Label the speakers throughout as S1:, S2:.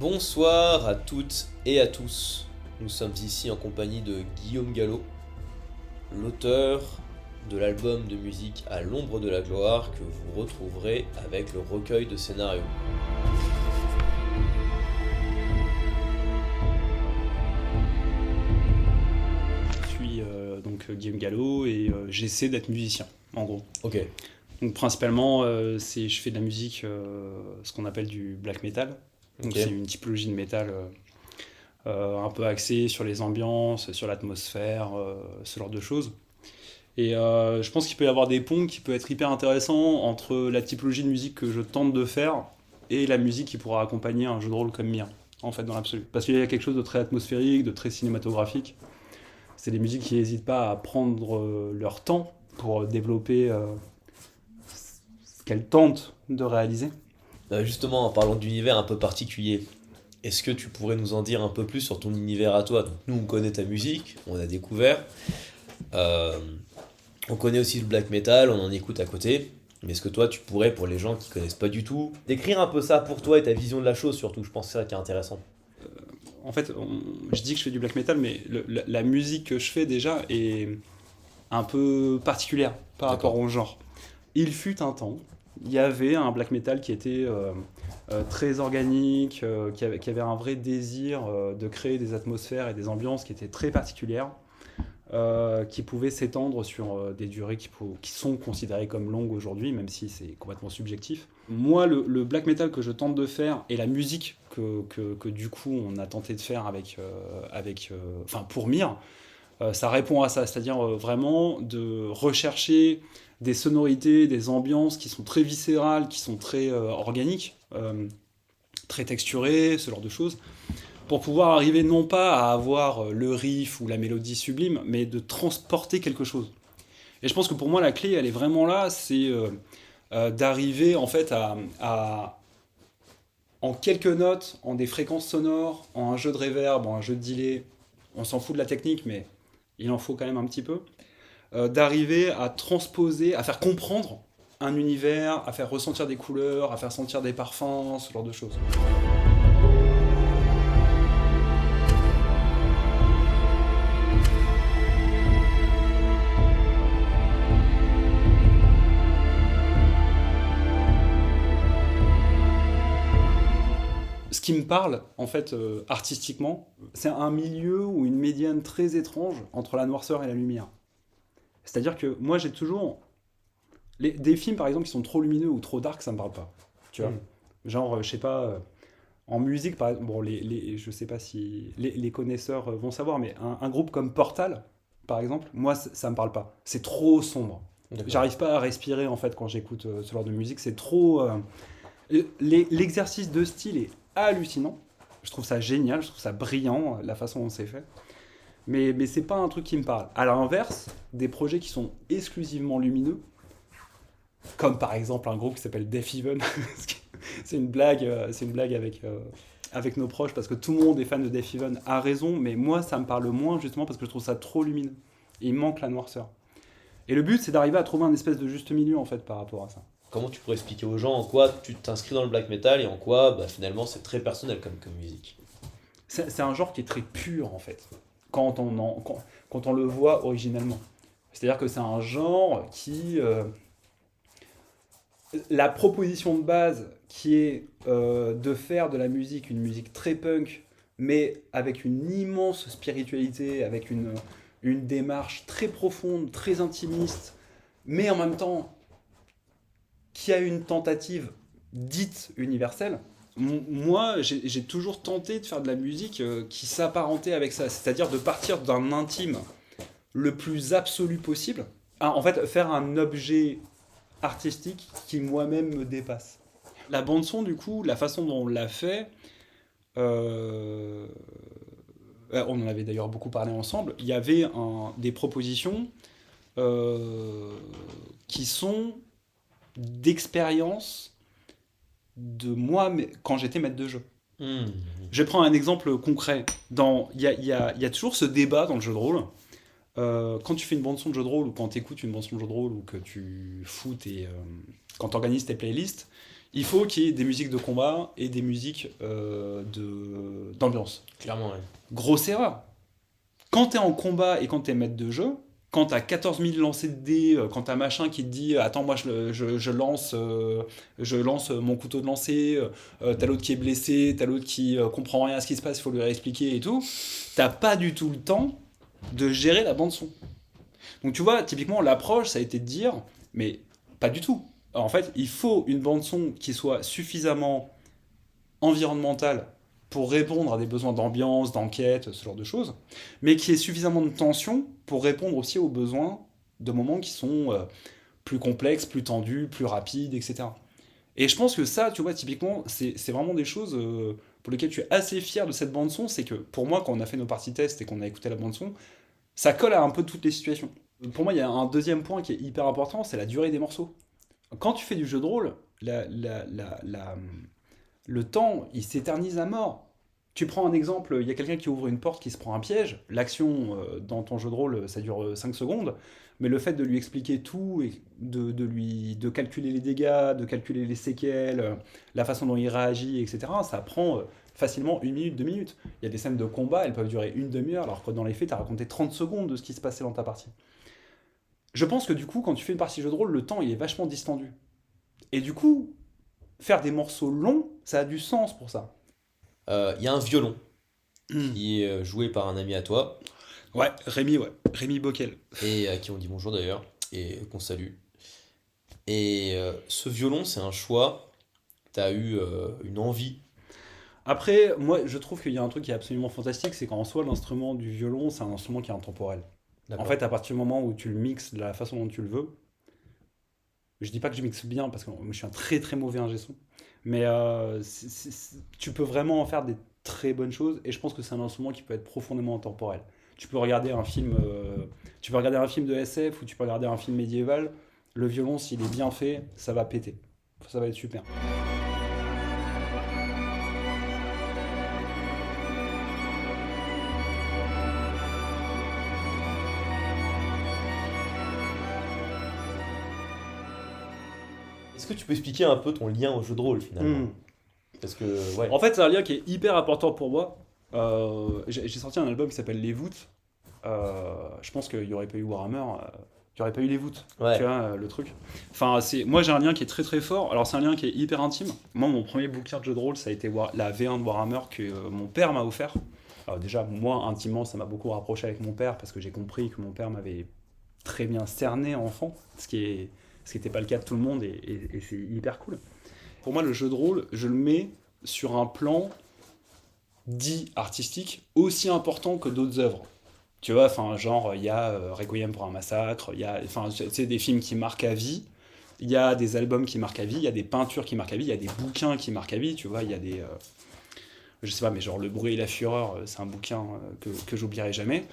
S1: Bonsoir à toutes et à tous. Nous sommes ici en compagnie de Guillaume Gallo, l'auteur de l'album de musique À l'ombre de la gloire que vous retrouverez avec le recueil de scénarios.
S2: Je suis donc Guillaume Gallo et j'essaie d'être musicien, en gros.
S1: Ok,
S2: Donc principalement, je fais de la musique, ce qu'on appelle du black metal. Donc
S1: ok.
S2: c'est une typologie de métal un peu axée sur les ambiances, sur l'atmosphère, ce genre de choses. Et je pense qu'il peut y avoir des ponts qui peuvent être hyper intéressants entre la typologie de musique que je tente de faire et la musique qui pourra accompagner un jeu de rôle comme mien, en fait, dans l'absolu. Parce qu'il y a quelque chose de très atmosphérique, de très cinématographique. C'est des musiques qui n'hésitent pas à prendre leur temps pour développer ce qu'elles tentent de réaliser.
S1: Justement, en parlant d'univers un peu particulier, est-ce que tu pourrais nous en dire un peu plus sur ton univers à toi? Donc, nous, on connaît ta musique, on a découvert. Euh, on connaît aussi le black metal, on en écoute à côté. Mais est-ce que toi, tu pourrais, pour les gens qui connaissent pas du tout, décrire un peu ça pour toi et ta vision de la chose surtout? Je pense que c'est ça qui est intéressant.
S2: En fait, je dis que je fais du black metal, mais la musique que je fais déjà est un peu particulière par
S1: D'accord.
S2: rapport au genre. Il fut un temps, il y avait un black metal qui était très organique, qui avait un vrai désir de créer des atmosphères et des ambiances qui étaient très particulières, qui pouvaient s'étendre sur des durées qui sont considérées comme longues aujourd'hui, même si c'est complètement subjectif. Moi, le black metal que je tente de faire et la musique que du coup on a tenté de faire pour Mir, ça répond à ça, c'est-à-dire vraiment de rechercher des sonorités, des ambiances qui sont très viscérales, qui sont très organiques, très texturées, ce genre de choses, pour pouvoir arriver non pas à avoir le riff ou la mélodie sublime, mais de transporter quelque chose. Et je pense que pour moi la clé, elle est vraiment là, c'est d'arriver en fait en quelques notes, en des fréquences sonores, en un jeu de reverb, en un jeu de delay, on s'en fout de la technique, mais il en faut quand même un petit peu, d'arriver à transposer, à faire comprendre un univers, à faire ressentir des couleurs, à faire sentir des parfums, ce genre de choses. Ce qui me parle, en fait, artistiquement, c'est un milieu ou une médiane très étrange entre la noirceur et la lumière. C'est-à-dire que moi, j'ai toujours... des films, par exemple, qui sont trop lumineux ou trop dark, ça me parle pas. Tu vois.
S1: Hmm.
S2: Genre, je sais pas, en musique, par exemple, bon, je sais pas si les connaisseurs vont savoir, mais un groupe comme Portal, par exemple, moi, ça me parle pas. C'est trop sombre.
S1: D'accord.
S2: J'arrive pas à respirer, en fait, quand j'écoute ce genre de musique. C'est trop... l'exercice de style est hallucinant. Je trouve ça génial, je trouve ça brillant, la façon dont c'est fait. Mais c'est pas un truc qui me parle. À l'inverse, des projets qui sont exclusivement lumineux, comme par exemple un groupe qui s'appelle Death Even. C'est une blague avec nos proches parce que tout le monde est fan de Death Even, a raison, mais moi ça me parle moins justement parce que je trouve ça trop lumineux. Et il manque la noirceur. Et le but c'est d'arriver à trouver un espèce de juste milieu en fait par rapport à ça.
S1: Comment tu pourrais expliquer aux gens en quoi tu t'inscris dans le black metal et en quoi finalement c'est très personnel comme musique?
S2: C'est un genre qui est très pur en fait, quand on le voit originellement. C'est-à-dire que c'est un genre qui... la proposition de base qui est de faire de la musique une musique très punk, mais avec une immense spiritualité, avec une démarche très profonde, très intimiste, mais en même temps qui a une tentative dite universelle. Moi, j'ai toujours tenté de faire de la musique qui s'apparentait avec ça, c'est-à-dire de partir d'un intime le plus absolu possible, en fait faire un objet artistique qui moi-même me dépasse. La bande son, du coup, la façon dont on l'a fait, euh, on en avait d'ailleurs beaucoup parlé ensemble, il y avait des propositions euh, qui sont d'expérience de moi quand j'étais maître de jeu.
S1: Hmm.
S2: Je prends un exemple concret. Il y a toujours ce débat dans le jeu de rôle. Quand tu fais une bande son de jeu de rôle ou quand tu écoutes une bande son de jeu de rôle ou que tu fous quand tu organises tes playlists, Il faut qu'il y ait des musiques de combat et des musiques d'ambiance.
S1: Clairement, ouais.
S2: Grosse erreur. Quand t'es en combat et quand t'es maître de jeu, quand t'as 14 000 lancers de dés, quand t'as machin qui te dit attends, moi je lance mon couteau de lancer, t'as l'autre qui est blessé, t'as l'autre qui comprend rien à ce qui se passe, il faut lui réexpliquer et tout, t'as pas du tout le temps de gérer la bande-son. Donc tu vois, typiquement, l'approche, ça a été de dire mais pas du tout. Alors, en fait, il faut une bande-son qui soit suffisamment environnementale pour répondre à des besoins d'ambiance, d'enquête, ce genre de choses, mais qui ait suffisamment de tension pour répondre aussi aux besoins de moments qui sont plus complexes, plus tendus, plus rapides, etc. Et je pense que ça, tu vois, typiquement, c'est vraiment des choses pour lesquelles je suis assez fier de cette bande-son, c'est que pour moi, quand on a fait nos parties test et qu'on a écouté la bande-son, ça colle à un peu toutes les situations. Pour moi, il y a un deuxième point qui est hyper important, c'est la durée des morceaux. Quand tu fais du jeu de rôle, le temps, il s'éternise à mort. Tu prends un exemple, il y a quelqu'un qui ouvre une porte qui se prend un piège. L'action dans ton jeu de rôle, ça dure 5 secondes. Mais le fait de lui expliquer tout et de calculer les dégâts, de calculer les séquelles, la façon dont il réagit, etc., ça prend facilement 1 minute, 2 minutes. Il y a des scènes de combat, elles peuvent durer une demi-heure, alors que dans les faits, tu as raconté 30 secondes de ce qui se passait dans ta partie. Je pense que du coup, quand tu fais une partie jeu de rôle, le temps il est vachement distendu. Et du coup, faire des morceaux longs, ça a du sens pour ça.
S1: Il y a un violon
S2: Hmm.
S1: qui est joué par un ami à toi,
S2: Ouais. Rémi Bockel.
S1: et à qui on dit bonjour d'ailleurs, et qu'on salue. Et ce violon, c'est un choix. T'as eu une envie.
S2: Après, moi, je trouve qu'il y a un truc qui est absolument fantastique, c'est qu'en soi, l'instrument du violon, c'est un instrument qui est intemporel. En
S1: D'accord.
S2: fait, à partir du moment où tu le mixes de la façon dont tu le veux, je dis pas que je mixe bien, parce que moi, je suis un très très mauvais ingé son, mais tu peux vraiment en faire des très bonnes choses, et je pense que c'est un instrument qui peut être profondément intemporel. Tu peux regarder un film, tu peux regarder un film de SF ou tu peux regarder un film médiéval, le violon, s'il est bien fait, ça va péter. Ça va être super.
S1: Est-ce que tu peux expliquer un peu ton lien au jeu de rôle finalement?
S2: Hmm.
S1: Parce que, ouais.
S2: En fait, c'est un lien qui est hyper important pour moi. J'ai sorti un album qui s'appelle Les Voûtes. Je pense qu'il n'y aurait pas eu Warhammer, il n'y aurait pas eu Les Voûtes. Tu
S1: Ouais.
S2: vois, le truc. Enfin, moi, j'ai un lien qui est très très fort. Alors, c'est un lien qui est hyper intime. Moi, mon premier bouquin de jeu de rôle, ça a été la V1 de Warhammer que mon père m'a offert. Alors, déjà, moi, intimement, ça m'a beaucoup rapproché avec mon père parce que j'ai compris que mon père m'avait très bien cerné enfant, ce qui n'était pas le cas de tout le monde et c'est hyper cool. Pour moi, le jeu de rôle, je le mets sur un plan dit artistique aussi important que d'autres œuvres. Tu vois, enfin, genre, il y a Requiem pour un massacre, il y a, enfin, c'est des films qui marquent à vie, il y a des albums qui marquent à vie, il y a des peintures qui marquent à vie, il y a des bouquins qui marquent à vie, tu vois, il y a des... je sais pas, mais genre Le bruit et la fureur, c'est un bouquin que j'oublierai jamais.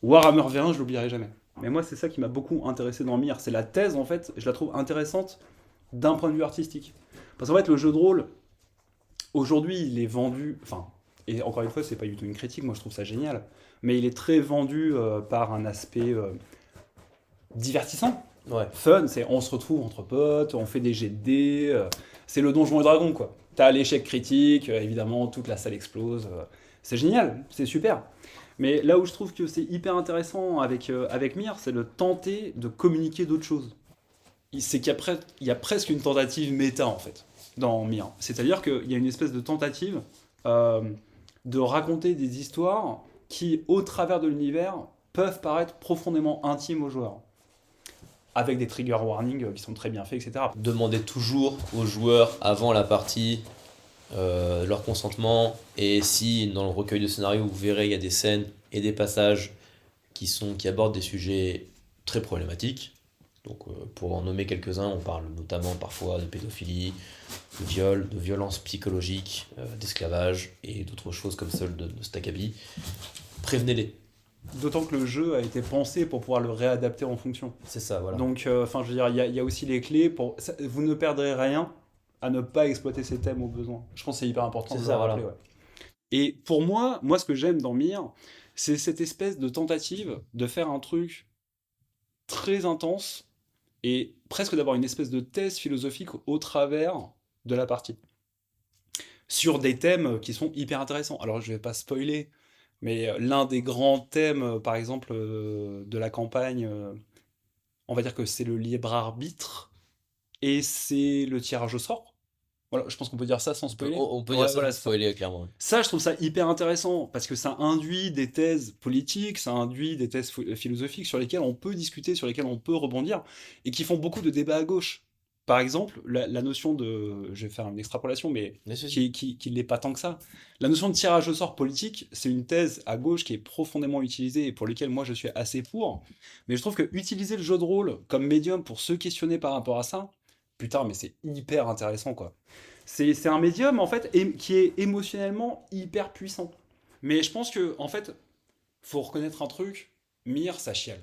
S2: Warhammer V1, je l'oublierai jamais. Mais moi, c'est ça qui m'a beaucoup intéressé dans Mir, c'est la thèse, en fait, je la trouve intéressante d'un point de vue artistique. Parce qu'en fait, le jeu de rôle, aujourd'hui, il est vendu, enfin, et encore une fois, c'est pas du tout une critique, moi je trouve ça génial, mais il est très vendu par un aspect divertissant,
S1: Ouais.
S2: fun, c'est on se retrouve entre potes, on fait des jets de dés, c'est le Donjon et Dragon quoi. T'as l'échec critique, évidemment, toute la salle explose, c'est génial, c'est super. Mais là où je trouve que c'est hyper intéressant avec Mir, c'est de tenter de communiquer d'autres choses. C'est qu'il y a presque une tentative méta en fait dans Mir. C'est-à-dire qu'il y a une espèce de tentative euh, de raconter des histoires qui, au travers de l'univers, peuvent paraître profondément intimes aux joueurs. Avec des trigger warnings qui sont très bien faits, etc.
S1: Demandez toujours aux joueurs avant la partie leur consentement. Et si dans le recueil de scénario vous verrez il y a des scènes et des passages qui abordent des sujets très problématiques. Donc pour en nommer quelques-uns, on parle notamment parfois de pédophilie, de viol, de violence psychologique, d'esclavage et d'autres choses comme celles de Stakabi. Prévenez-les.
S2: D'autant que le jeu a été pensé pour pouvoir le réadapter en fonction.
S1: C'est ça, voilà.
S2: Donc, enfin, je veux dire, il y a aussi les clés pour. Vous ne perdrez rien à ne pas exploiter ces thèmes au besoin. Je pense que c'est hyper important
S1: C'est
S2: de
S1: ça,
S2: le
S1: voilà.
S2: rappeler. Ouais. Et pour moi, ce que j'aime dans Mir, c'est cette espèce de tentative de faire un truc très intense et presque d'avoir une espèce de thèse philosophique au travers de la partie. Sur des thèmes qui sont hyper intéressants. Alors, je vais pas spoiler, mais l'un des grands thèmes, par exemple, de la campagne, on va dire que c'est le libre arbitre et c'est le tirage au sort. Voilà, je pense qu'on peut dire ça sans spoiler.
S1: On peut dire
S2: Ouais,
S1: ça
S2: voilà,
S1: sans
S2: c'est ça.
S1: spoiler, clairement.
S2: Ça, je trouve ça hyper intéressant parce que ça induit des thèses politiques, ça induit des thèses philosophiques sur lesquelles on peut discuter, sur lesquelles on peut rebondir et qui font beaucoup de débats à gauche. Par exemple, la notion de, je vais faire une extrapolation, mais
S1: Mais c'est-
S2: qui l'est pas tant que ça. La notion de tirage au sort politique, c'est une thèse à gauche qui est profondément utilisée et pour laquelle moi je suis assez pour. Mais je trouve que utiliser le jeu de rôle comme médium pour se questionner par rapport à ça, putain, mais c'est hyper intéressant quoi. C'est un médium en fait qui est émotionnellement hyper puissant. Mais je pense que en fait, faut reconnaître un truc, Mir, ça chiale.